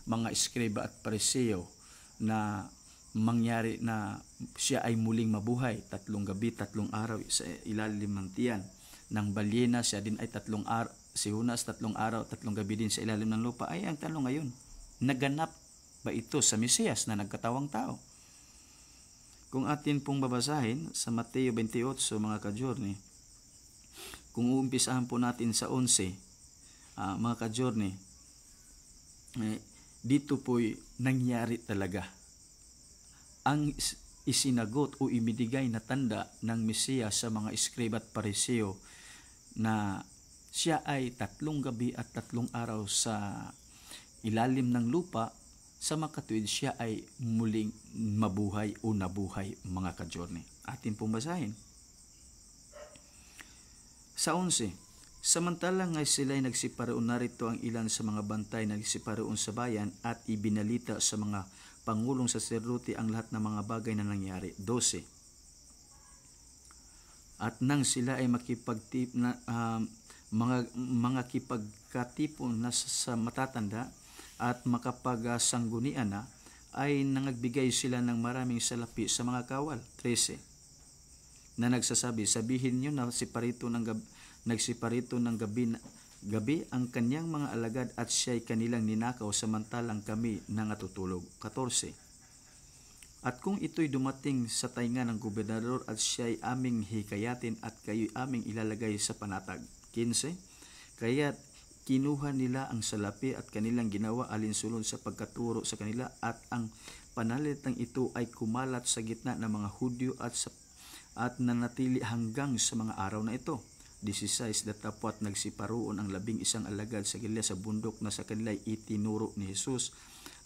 mga eskriba at pariseo, na mangyari na siya ay muling mabuhay 3 gabi, 3 araw sa ilalim ng tiyan ng balyena. Siya din ay 3 araw, si Jonas 3 araw, 3 gabi din sa ilalim ng lupa. Ay, ang tanong ngayon, naganap ba ito sa Mesiyas na nagkatawang tao? Kung atin pong babasahin sa Mateo 28, mga kajorne, kung uumpisahan po natin sa 11, mga kajorne, dito po'y nangyari talaga ang isinagot o ibinigay na tanda ng Mesiyas sa mga eskriba at pariseo, na siya ay 3 gabi at 3 araw sa ilalim ng lupa. Sa makatuwid, siya ay muling mabuhay o nabuhay, mga kajorne. Atin pong basahin. Sa 11, samantalang ngay sila'y nagsiparoon, narito ang ilan sa mga bantay na nagsiparoon sa bayan, at ibinalita sa mga pangulong saserdote ang lahat ng mga bagay na nangyari. 12, at nang sila ay mga kipagkatipon na sa matatanda at makapagsanggunian na, ay nangagbigay sila ng maraming salapi sa mga kawal. 13, na nagsasabi, sabihin nyo na nagsiparito ng gabi ang kanyang mga alagad, at siya'y kanilang ninakaw samantalang kami nangatutulog. 14, At kung ito'y dumating sa tainga ng gobernador at siya'y aming hikayatin at kayo'y aming ilalagay sa panatag. 15. Kaya't kinuha nila ang salapi at kanilang ginawa alinsulod sa pagkaturo sa kanila at ang panalitang ito ay kumalat sa gitna ng mga Hudyo at nanatili hanggang sa mga araw na ito. 16. Datapwat nagsiparoon ang 11 alagad sa Galilea sa bundok na sa kanila'y itinuro ni Jesus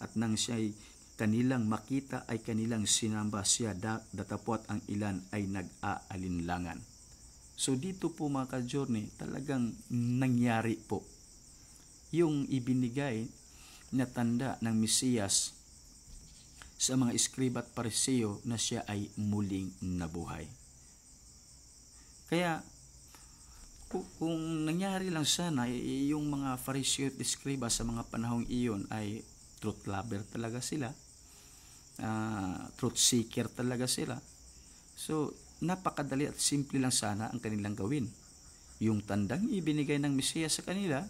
at nang siya'y kanilang makita ay kanilang sinamba siya datapwat ang ilan ay nag-aalinlangan. So dito po mga ka-journey, talagang nangyari po yung ibinigay na tanda ng Mesiyas sa mga iskriba at pariseo na siya ay muling nabuhay. Kaya kung nangyari lang sana, yung mga pariseo at iskriba sa mga panahong iyon ay truth lover talaga sila, truth seeker talaga sila. So napakadali at simple lang sana ang kanilang gawin. Yung tandang ibinigay ng Mesiyas sa kanila,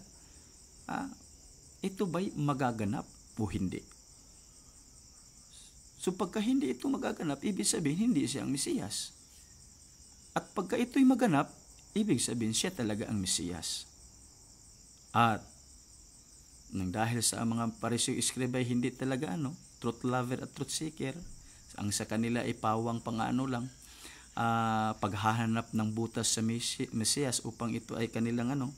ito ba'y magaganap o hindi? So pagka hindi ito magaganap, ibig sabihin hindi siya ang Mesiyas. At pagka ito'y maganap, ibig sabihin siya talaga ang Mesiyas. At nang dahil sa mga pariseo iskriba ay hindi talaga truth lover at truth seeker, ang sa kanila ay pawang pangano lang, paghahanap ng butas sa Mesiyas upang ito ay kanilang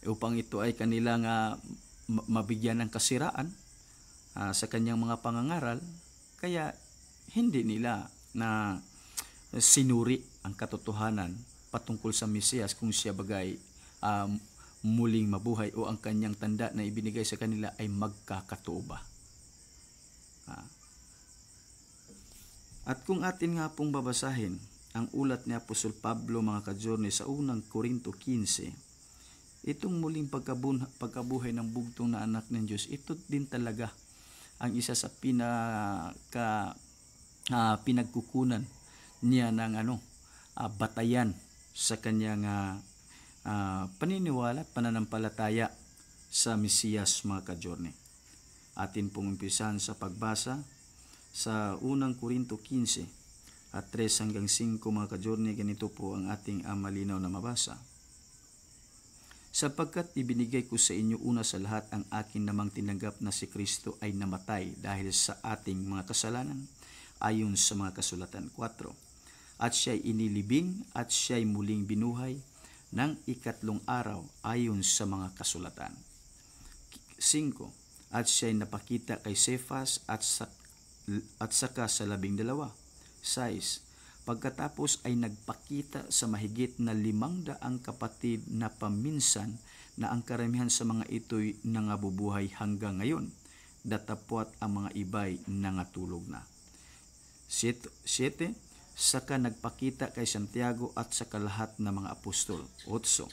upang ito ay kanilang mabigyan ng kasiraan sa kanyang mga pangangaral. Kaya hindi nila na sinuri ang katotohanan patungkol sa Mesiyas kung siya bagay muling mabuhay o ang kanyang tanda na ibinigay sa kanila ay magkakatoo ba. At kung atin nga pong babasahin ang ulat ni Apostol Pablo mga ka-journey sa unang Korinto 15, itong muling pagkabuhay ng bugtong na anak ng Diyos, ito din talaga ang isa sa pinagkukunan niya ng batayan sa kanyang paniniwala at pananampalataya sa Mesiyas mga ka-journey. Atin pong umpisahan sa pagbasa sa unang Korinto 15 at 3 hanggang 5 mga ka-journey. Ganito po ang ating malinaw na mabasa. Sapagkat ibinigay ko sa inyo una sa lahat ang akin namang tinanggap na si Kristo ay namatay dahil sa ating mga kasalanan ayon sa mga kasulatan. 4. At siya'y inilibing at siya'y muling binuhay ng ikatlong araw ayon sa mga kasulatan. 5. At siya'y napakita kay Cephas at saka sa 12. 6. Pagkatapos ay nagpakita sa mahigit na 500 kapatid na paminsan na ang karamihan sa mga ito'y nangabubuhay hanggang ngayon, datapwat ang mga iba'y nangatulog na. 7. Saka nagpakita kay Santiago at sa lahat ng mga apostol. 8.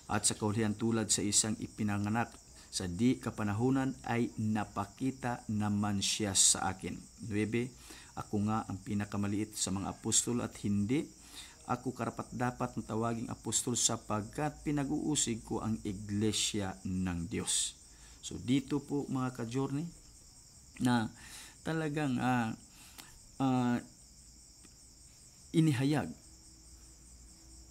At sa kaulihan tulad sa isang ipinanganak sa di kapanahunan ay napakita naman siya sa akin. 9. Ako nga ang pinakamaliit sa mga apostol at hindi ako karapat-dapat na tawaging apostol sapagkat pinag-uusig ko ang iglesia ng Diyos. So dito po mga ka-journey na talagang inihayag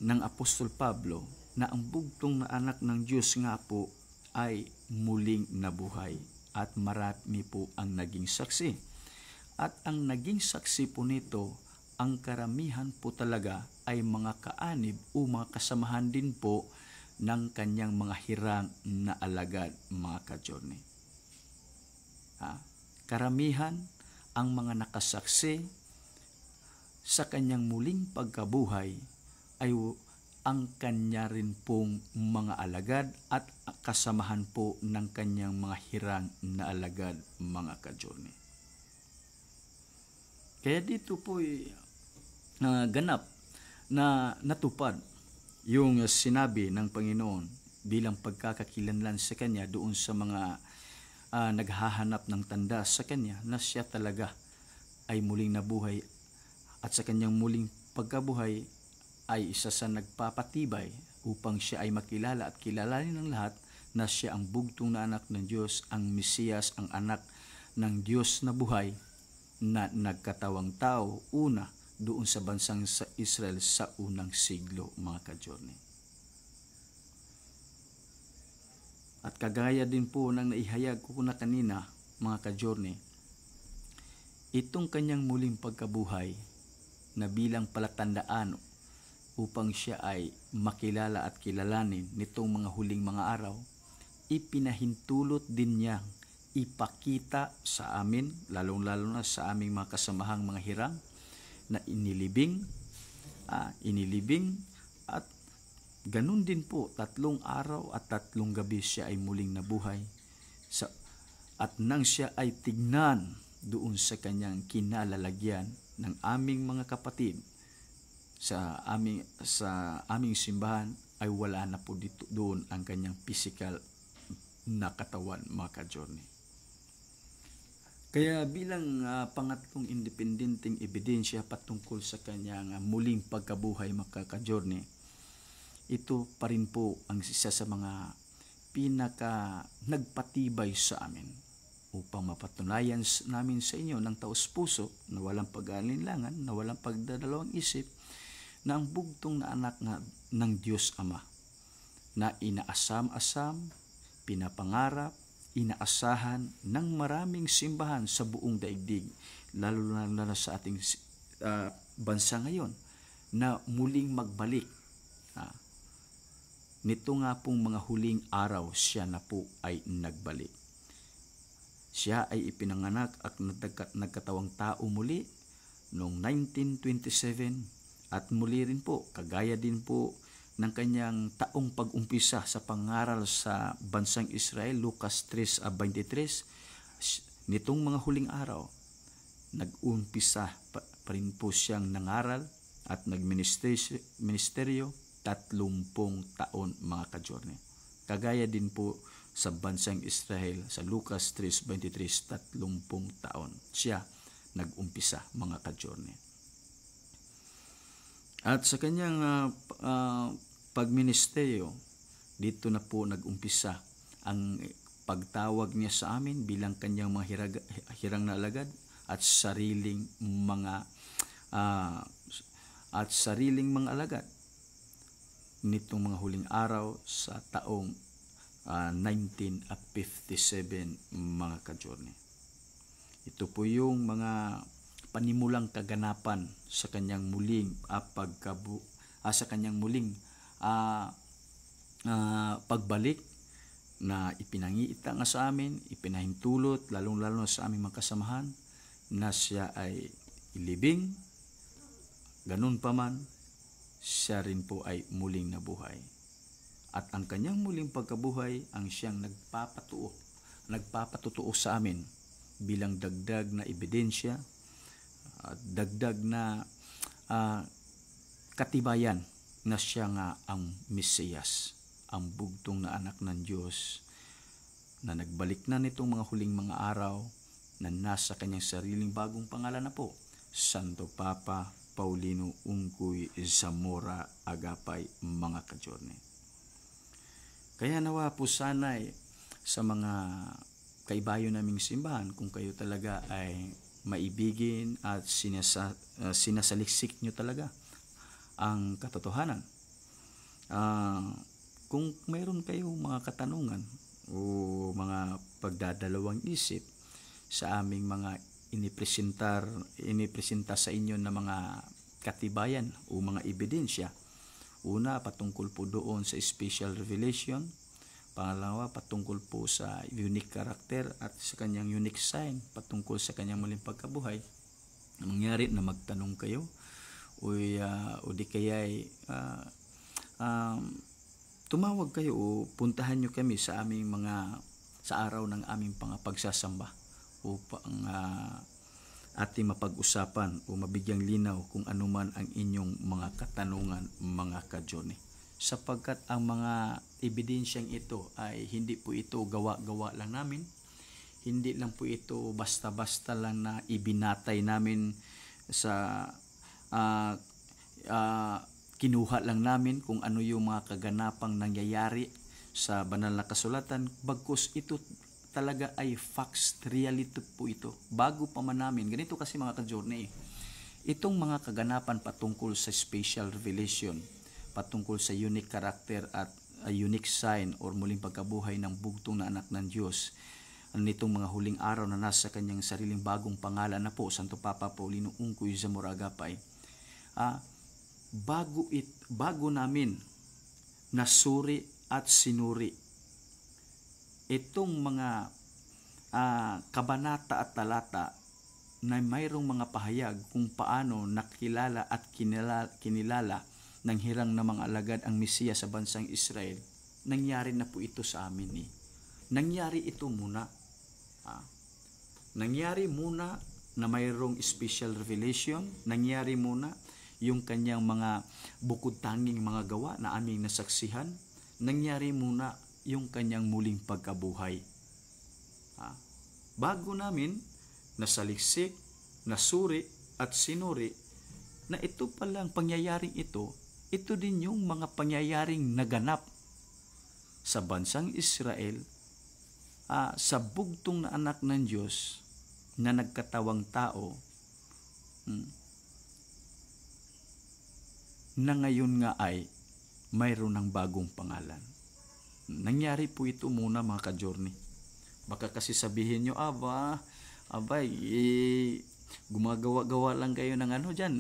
ng Apostol Pablo na ang bugtong na anak ng Diyos nga po ay muling nabuhay at marami po ang naging saksi. At ang naging saksi po nito, ang karamihan po talaga ay mga kaanib o mga kasamahan din po ng kanyang mga hirang na alagad mga ka-journey. Karamihan ang mga nakasaksi sa kanyang muling pagkabuhay ay ang kanya rin pong mga alagad at kasamahan po ng kanyang mga hirang na alagad mga ka-journey. Kaya dito po ganap na natupad yung sinabi ng Panginoon bilang pagkakakilanlan sa Kanya doon sa mga naghahanap ng tanda sa Kanya na siya talaga ay muling nabuhay at sa Kanyang muling pagkabuhay ay isa sa nagpapatibay upang siya ay makilala at kilalanin ng lahat na siya ang bugtong na anak ng Diyos, ang Mesiyas, ang anak ng Diyos na buhay na nagkatawang tao una doon sa bansang sa Israel sa unang siglo, mga ka-journey. At kagaya din po ng naihayag ko na kanina, mga ka-journey, itong kanyang muling pagkabuhay na bilang palatandaan upang siya ay makilala at kilalanin nitong mga huling mga araw, ipinahintulot din niyang ipakita sa amin, lalong-lalo na sa aming mga kasamahang mga hirang, na inilibing at ganun din po 3 araw at 3 gabi siya ay muling nabuhay at nang siya ay tignan doon sa kanyang kinalalagyan ng aming mga kapatid sa aming simbahan, ay wala na po dito doon ang kanyang physical na katawan, mga ka-journey. Kaya bilang pangatlong independenteng ebidensya patungkol sa kanyang muling pagkabuhay, mga ka-journey, ito pa rin po ang isa sa mga pinaka nagpatibay sa amin upang mapatunayan namin sa inyo ng taos-puso na walang pag-aalinlangan, na walang pagdadalawang isip, na ang bugtong na anak ng Diyos Ama na inaasam-asam, pinapangarap, inaasahan ng maraming simbahan sa buong daigdig, lalo na sa ating bansa ngayon, na muling magbalik. Nito nga pong mga huling araw, siya na po ay nagbalik. Siya ay ipinanganak at nagkatawang tao muli noong 1927 at muli rin po, kagaya din po ng kanyang taong pag-umpisa sa pangaral sa bansang Israel, Lucas 3:23, nitong mga huling araw, nag-umpisa pa rin po siyang nangaral at nagministeryo 30 taon, mga ka-journey. Kagaya din po sa bansang Israel, sa Lucas 3:23, 30 taon siya nag-umpisa, mga ka-journey. At sa kanyang pagministeryo, dito na po nag-umpisa ang pagtawag niya sa amin bilang kanyang mga hirang na alagad at sariling mga alagad nitong mga huling araw sa taong 1957, mga ka-journey. Ito po yung mga panimulang kaganapan sa kanyang muling pagbalik na ipinangita nga sa amin, ipinahintulot lalong-lalo sa aming mga kasamahan na siya ay ilibing. Ganun pa man, siya rin po ay muling nabuhay. At ang kanyang muling pagkabuhay ang siyang nagpapatutuo sa amin bilang dagdag na ebidensya, dagdag na katibayan na siya nga ang Mesiyas, ang bugtong na anak ng Diyos na nagbalik na nitong mga huling mga araw na nasa kanyang sariling bagong pangalan na po, Santo Papa Paulino Ungkoy Zamora Agapay, mga ka-journey. Kaya nawa po sana'y sa mga kaibayo naming simbahan, kung kayo talaga ay maibigin at sinasaliksik nyo talaga ang katotohanan. Kung mayroon kayong mga katanungan o mga pagdadalawang isip sa aming mga inipresenta sa inyo na mga katibayan o mga ebidensya, una, patungkol po doon sa special revelation. Pangalawa, patungkol po sa unique character at sa kanyang unique sign, patungkol sa kanyang muling pagkabuhay. Mangyari na magtanong kayo o di kaya tumawag kayo o puntahan nyo kami sa aming sa araw ng aming pagsasamba upang ating mapag-usapan o mabigyang linaw kung anuman ang inyong mga katanungan, mga ka-journey. Sapagkat ang mga ebidensyang ito ay hindi po ito gawa-gawa lang namin, hindi lang po ito basta-basta lang na ibinatay namin sa kinuha lang namin kung ano yung mga kaganapang nangyayari sa banal na kasulatan, bagkus ito talaga ay facts, reality po ito. Bago pa man namin, ganito kasi mga ka-journey, itong mga kaganapan patungkol sa special revelation, patungkol sa unique character at a unique sign or muling pagkabuhay ng bugtong na anak ng Diyos, nitong mga huling araw na nasa kanyang sariling bagong pangalan na po, Santo Papa Paulino Ungkoy Zamora Agapay, bago namin nasuri at sinuri itong mga kabanata at talata na mayroong mga pahayag kung paano nakilala at kinilala ng hirang na mga alagad ang Mesiya sa bansang Israel. Nangyari na po ito sa amin. Nangyari ito muna. Nangyari muna na mayroong special revelation. Nangyari muna yung kanyang mga bukod tanging mga gawa na aming nasaksihan. Nangyari muna yung kanyang muling pagkabuhay. Bago namin nasaliksik, nasuri at sinuri na ito palang pangyayaring ito din yung mga pangyayaring naganap sa bansang Israel, sa bugtong na anak ng Diyos na nagkatawang tao, na ngayon nga ay mayroon ng bagong pangalan. Nangyari po ito muna mga ka-journey. Baka kasi sabihin nyo, gumagawa-gawa lang kayo ng dyan,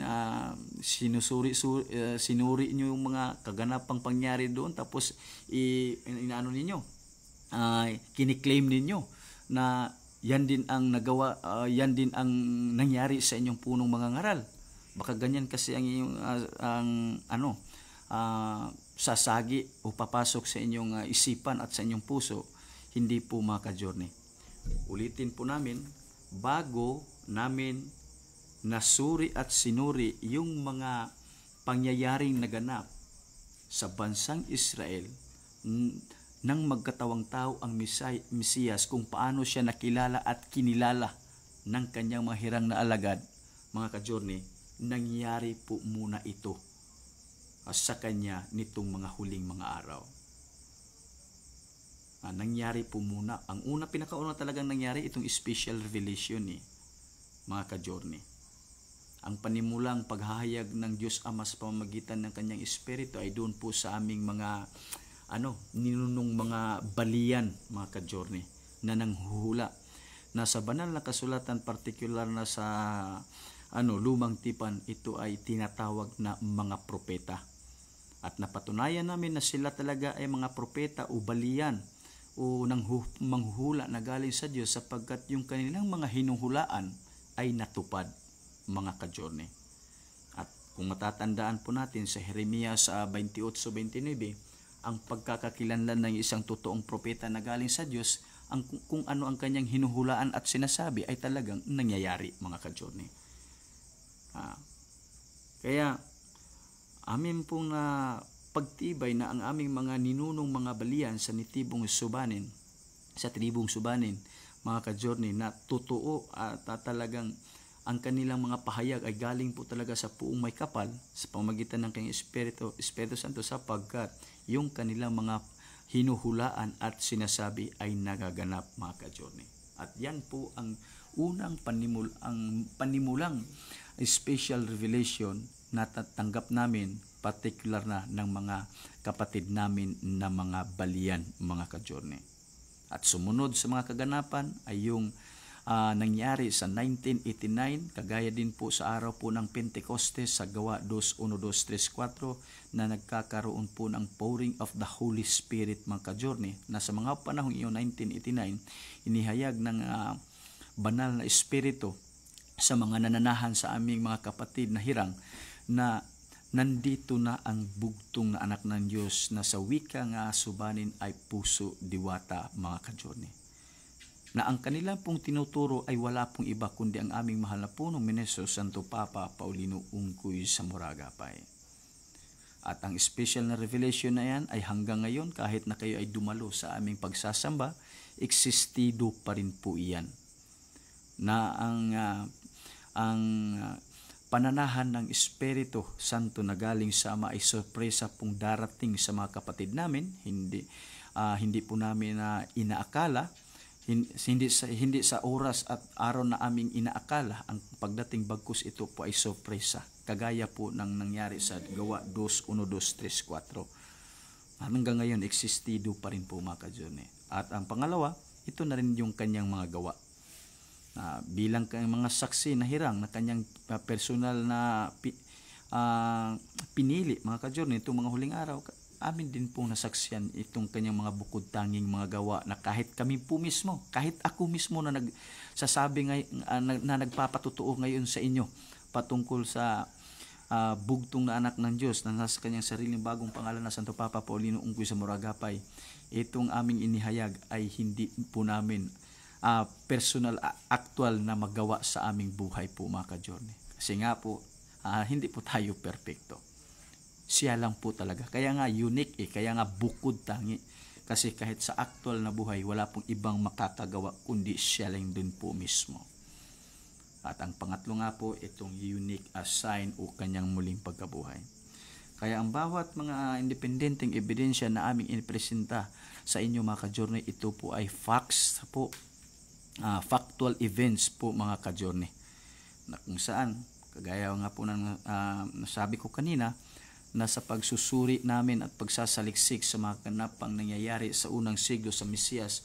sinuri nyo yung mga kaganapang pangyari doon, tapos kiniklaim ninyo na yan din ang nagawa, yan din ang nangyari sa inyong punong mga ngaral. Baka ganyan kasi ang inyong sasagi o papasok sa inyong isipan at sa inyong puso. Hindi po mga ka-journey. Ulitin po namin, bago namin nasuri at sinuri yung mga pangyayaring naganap sa bansang Israel nang magkatawang tao ang Mesiyas, kung paano siya nakilala at kinilala ng kanyang mga hirang na alagad, mga ka-journey, nangyari po muna ito sa kanya nitong mga huling mga araw. Nangyari po muna. Ang pinakauna talagang nangyari, itong special revelation mga ka-journey. Ang panimulang paghahayag ng Diyos Ama sa pamamagitan ng kanyang Espiritu ay doon po sa aming mga ninunong mga balian, mga ka-journey, na nanghuhula. Nasa banal na kasulatan, partikular na sa lumang tipan, ito ay tinatawag na mga propeta. At napatunayan namin na sila talaga ay mga propeta o balian o manghuhula na galing sa Diyos, sapagkat yung kanilang mga hinuhulaan ay natupad, mga ka-journey. At kung matatandaan po natin sa Jeremias 28:29, ang pagkakakilanlan ng isang totoong propeta na galing sa Diyos, kung ano ang kanyang hinuhulaan at sinasabi ay talagang nangyayari, mga ka-journey. Kaya amin pong pagtibay na ang aming mga ninunong mga balian sa tribong Subanin, mga ka-journey, na totoo at talagang ang kanilang mga pahayag ay galing po talaga sa puong may kapal sa pamamagitan ng kanyang Espiritu Santo, sapagkat yung kanilang mga hinuhulaan at sinasabi ay nagaganap, mga ka-journey. At yan po ang unang panimulang special revelation na tatanggap namin, particular na ng mga kapatid namin na mga balian, mga ka-journey. At sumunod sa mga kaganapan ay yung nangyari sa 1989, kagaya din po sa araw po ng Pentecostes sa Gawa 2:1-2-3-4, na nagkakaroon po ng pouring of the Holy Spirit, mga ka-journey, na sa mga panahong iyon, 1989, inihayag ng banal na Espiritu sa mga nananahan sa aming mga kapatid na hirang na nandito na ang bugtong na anak ng Diyos, na sa wika nga Subanin ay puso, diwata, mga ka-journey. Na ang kanilang pong tinuturo ay wala pong iba kundi ang aming mahal na punong Ministro, Santo Papa Paulino Ungkoy Zamora Agapay. At ang special na revelation na yan ay hanggang ngayon, kahit na kayo ay dumalo sa aming pagsasamba, existido pa rin po iyan. Na ang pananahan ng Espiritu Santo na galing sa Ama ay sorpresa pong darating sa mga kapatid namin. Hindi po namin inaakala Hindi sa oras at araw na aming inaakala, ang pagdating bagkus ito po ay sorpresa. Kagaya po ng nangyari sa Gawa 2, 1, 2, 3, 4. Hanggang ngayon, existido pa rin po mga ka-journey. At ang pangalawa, ito na rin yung kanyang mga gawa. Bilang mga saksi na hirang na kanyang personal na pinili mga ka-journey itong mga huling araw, amin din pong nasaksiyan itong kanyang mga bukod tanging mga gawa na kahit kami po mismo, kahit ako mismo na nagsasabi na nagpapatutuo ngayon sa inyo patungkol sa bugtong na anak ng Diyos na nasa kanyang sariling bagong pangalan na Santo Papa Paulino Ungkoy Zamoragapay, itong aming inihayag ay hindi po namin personal, actual na magawa sa aming buhay po mga ka-journey. Kasi nga po, hindi po tayo perfecto. Siya lang po talaga. Kaya nga unique kaya nga bukod tangi. Kasi kahit sa actual na buhay, wala pong ibang makakagawa kundi siya lang din po mismo. At ang pangatlo nga po, itong unique sign o kanyang muling pagkabuhay. Kaya ang bawat mga independenteng ebidensya na aming inipresenta sa inyo mga ka-journey, ito po ay facts po, factual events po mga ka-journey. Na kung saan, kagaya nga po ng nasabi ko kanina, na sa pagsusuri namin at pagsasaliksik sa mga ganapang nangyayari sa unang siglo sa Mesiyas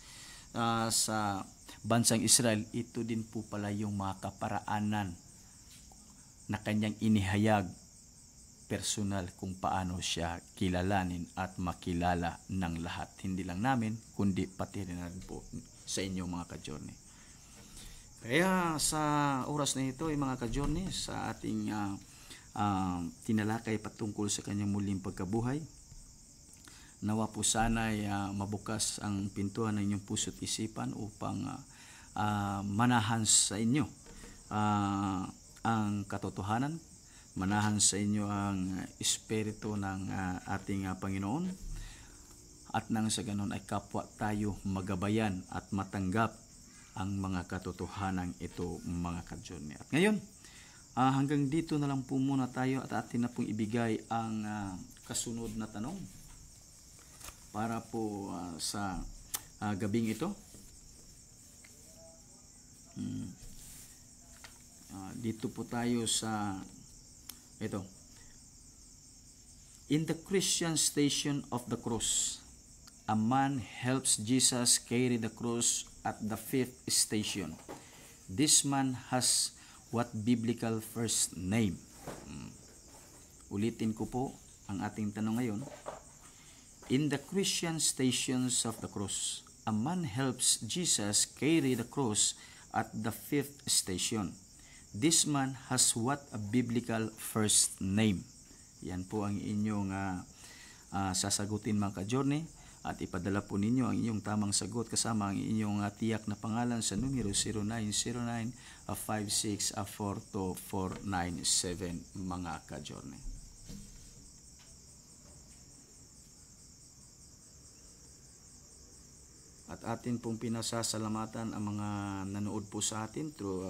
sa bansang Israel, ito din po pala yung mga kaparaanan na kanyang inihayag personal kung paano siya kilalanin at makilala ng lahat. Hindi lang namin, kundi pati rin po sa inyo mga ka-journey. Kaya sa oras na ito, mga ka-journey, sa ating tinalakay patungkol sa kanyang muling pagkabuhay, nawa po sana'y mabukas ang pintuan ng inyong puso't isipan upang manahan sa inyo ang katotohanan, manahan sa inyo ang espiritu ng ating Panginoon, at nang sa ganon ay kapwa tayo magabayan at matanggap ang mga katotohanan ito mga ka-journey. At ngayon, hanggang dito na lang po muna tayo at atin na pong ibigay ang kasunod na tanong para po sa gabing ito. Dito po tayo sa ito. In the Christian Station of the Cross, a man helps Jesus carry the cross at the fifth station. This man has what biblical first name? Ulitin ko po ang ating tanong ngayon. In the Christian stations of the cross, a man helps Jesus carry the cross at the fifth station. This man has what a biblical first name? Yan po ang inyong sasagutin mga ka-journey. At ipadala po ninyo ang inyong tamang sagot kasama ang inyong tiyak na pangalan sa numero 0909-5642-497 mga ka-journey. At atin pong pinasasalamatan ang mga nanood po sa atin through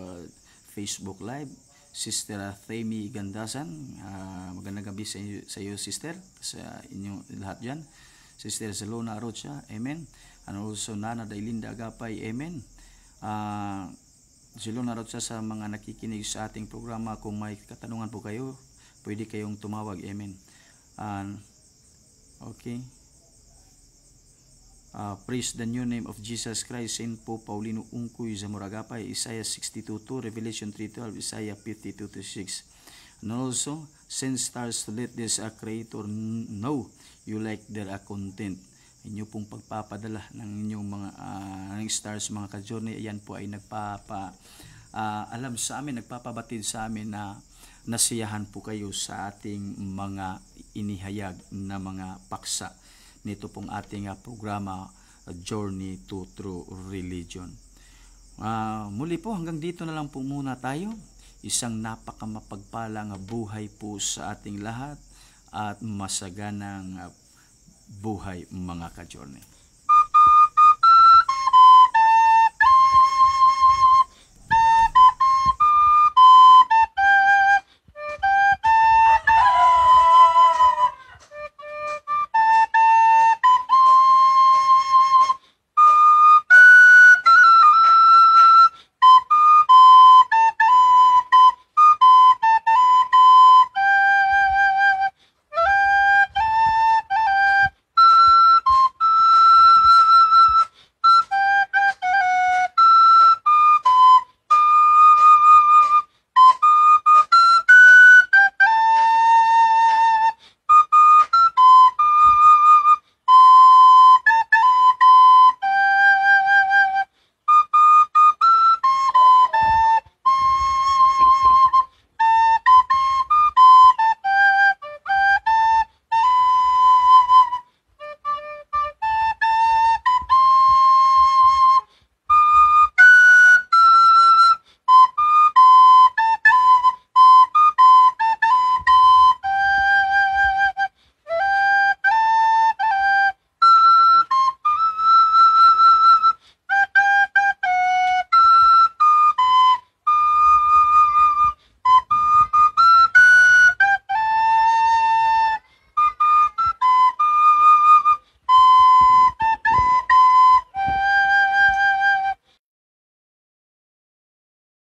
Facebook Live. Sister Themi Gandasan, magandang gabi sa iyo sister, sa inyong lahat dyan. Sister Zelona Arocha, amen. And also Nana Dailinda Agapay, amen. Zelona Arocha, sa mga nakikinig sa ating programa, kung may katanungan po kayo, pwede kayong tumawag, amen. Okay. Praise the new name of Jesus Christ, Saint Pope Paulino Ungkoy Zamoragapay, Isaiah 62:2, Revelation 3:12, Isaiah 52:6. And also, send stars to let this Creator know you like their content. Inyo pong pagpapadala ng inyong mga stars mga ka-journey, ayan po ay alam sa amin, nagpapabatid sa amin na nasiyahan po kayo sa ating mga inihayag na mga paksa nito pong ating programa Journey to True Religion. Muli po, hanggang dito na lang po muna tayo. Isang napakamapagpalang buhay po sa ating lahat at masaganang buhay mga ka-journey.